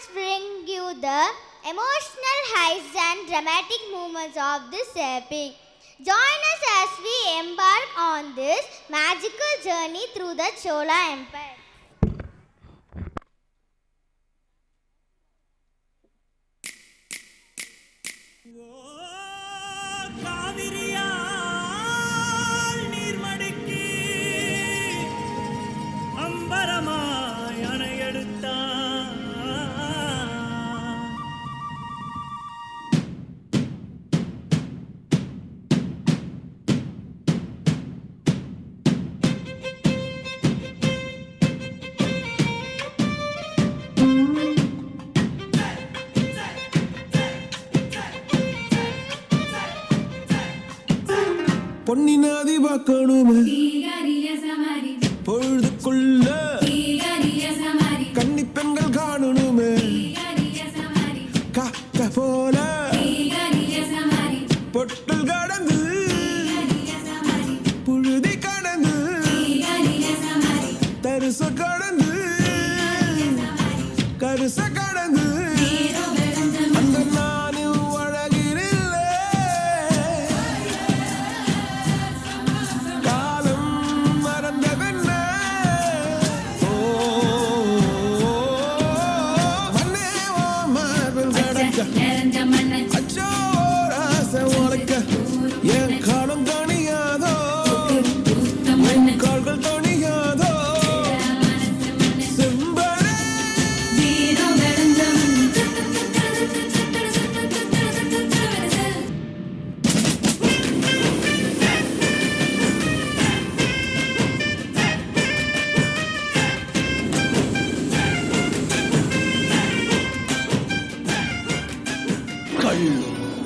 performance bring you the emotional highs and dramatic moments of this epic. Join us as we embark on this magical journey through the Chola Empire. பொன்னினாதி பார்க்கணுமே பொழுதுக்குள்ள கன்னி பெண்கள் காணணுமே காக்க போல பொட்டல் கடந்து புழுதி கடந்து தரிச கடந்து கருச கடந்து அந்த நானு அழகிரில்லை காலம் மறந்த பெண்ண மண்ணே ஓ மார்பில் கடக்க அச்சோ ராச உனக்க என் காலம் தனியாதோ கால்கள் தனியாதோ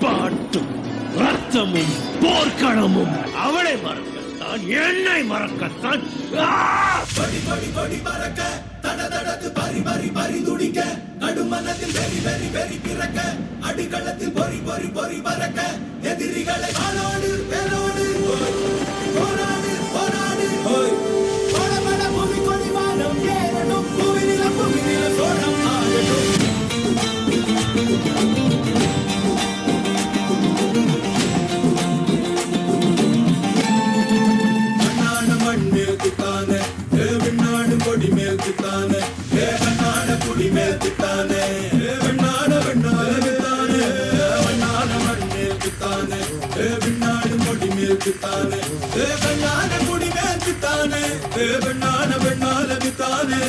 பாட்டும் ரத்தமும் போர்க்களமும் அவளை மறக்கத்தான் என்னை மறக்கத்தான் படி படி படி பறக்க தட தடத்து பறி பறி பறி துடிக்க நடுமனத்தில் வெறி வெறி வெறி பிறக்க அடிகளத்தில் பொறி பொறி பொறி பறக்க எதிரிகளை ஆளோடு வேலோடு போராடு போராடு பட பட பூமி கொடி வானம் ஏறணும் புவிநில சோழம் ஆகட்டும் கொடி மேல் திட்டானே வண்ணான குடி மேல் திட்டானே வண்ணான வெண்ணாலே வண்ணான மண் மேல் திட்டானே விண்ணாடு கொடி மேல் திட்டானே வண்ணான குடி மேல் திட்டானே வண்ணான வெண்ணால திட்டானே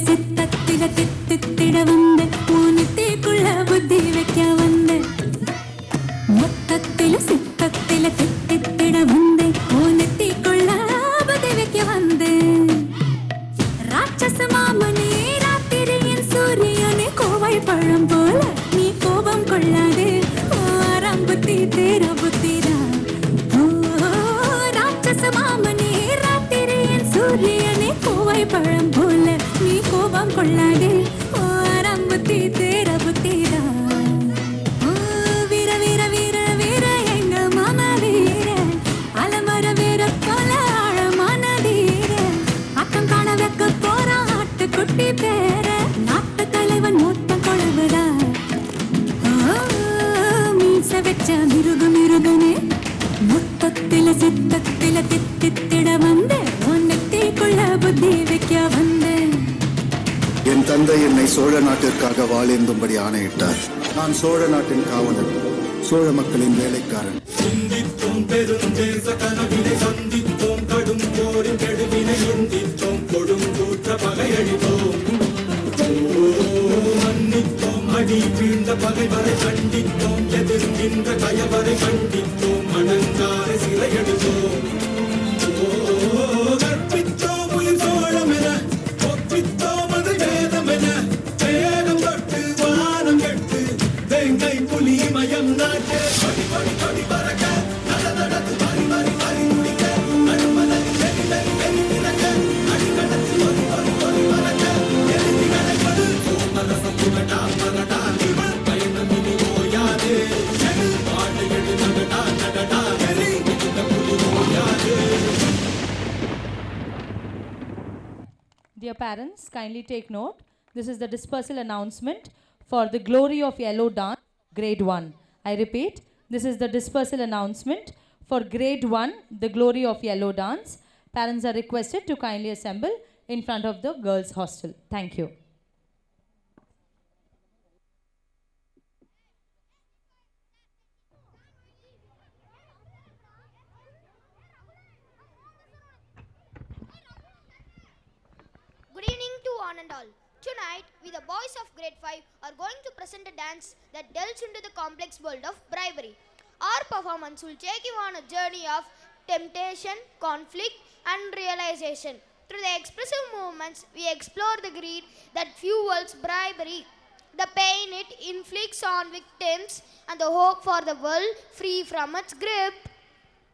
சித்தத்தில தித்தித்திட வந்த ஊனத்திற்குள்ள புத்தி வைக்க வந்த மொத்தத்தில சித்தத்தில தித்தித்திட வந்த ஊனத்திற்குள்ள புத்தி வைக்க வந்த ராட்சச மாமனே ராத்திரியின் சூரியனே கோவை பழம் போல நீ கோபம் கொள்ளாதே ஆரம் புத்தி தேர புத்திரா ராட்சச மாமனே ராத்திரியின் சூரியனே கோவை பழம் போல நீ கோபம் கொள்ளாதே ஆரம் புத்தி தேர புத்திரா வீர வீர வீர வீர எங்க மாமா வீர அலமர வீர போல ஆழமான தீர அக்கம் காண வைக்க போறான் ஆட்டுக்குட்டி பேர நாட்டு தலைவன் மூட்டம் கொழுவுதா மீச வச்ச மிருக மிருகனே மொத்தத்தில சித்தத்தில தித்தித்திட வந்த ஒன்னத்திற்குள்ள புத்தி வைக்க வந்தேன். என் தந்தை என்னை சோழ நாட்டிற்காக வாழேந்தும்படி ஆணையிட்டார். நான் சோழ நாட்டின் காவலன், சோழ மக்களின் வேலைக்காரன். சிந்தித்தோம் பெருந்தேச கனவினை சந்தித்தோம் கடும் போரின் கெடுவினை சிந்தித்தோம் கொடும் கூற்ற பகையடித்தோம் மன்னித்தோம் அடி வீழ்ந்த பகைவரை கண்டித்தோம் எதிர்கின்ற கயவரை கண்டித்தோம் அடங்காரை சிறையெடுத்தோம் கற்பித்தோம் உயிர் சோழம் என ஒப்பித்தோம் அது வேதம் என வேதம் தொட்டு வானம் கெட்டு தேங்கை புலி மயம் நாட்டு படி படி படி பறக்க நட நடத்து பறி பறி பறி முடிக்க நடுமனதில் வெறி வெறி வெறி பிறக்க அடிக்கடத்தில் பொறி பொறி பொறி பறக்க Dear parents, kindly take note. This is the dispersal announcement for the Glory of Yellow Dance, Grade 1. I repeat, this is the dispersal announcement for Grade 1, the Glory of Yellow Dance. Parents are requested to kindly assemble in front of the girls' hostel. Thank you. Good evening to one and all. Tonight, we the boys of grade 5 are going to present a dance that delves into the complex world of bribery. Our performance will take you on a journey of temptation, conflict and realization. Through the expressive movements, we explore the greed that fuels bribery, the pain it inflicts on victims and the hope for the world free from its grip.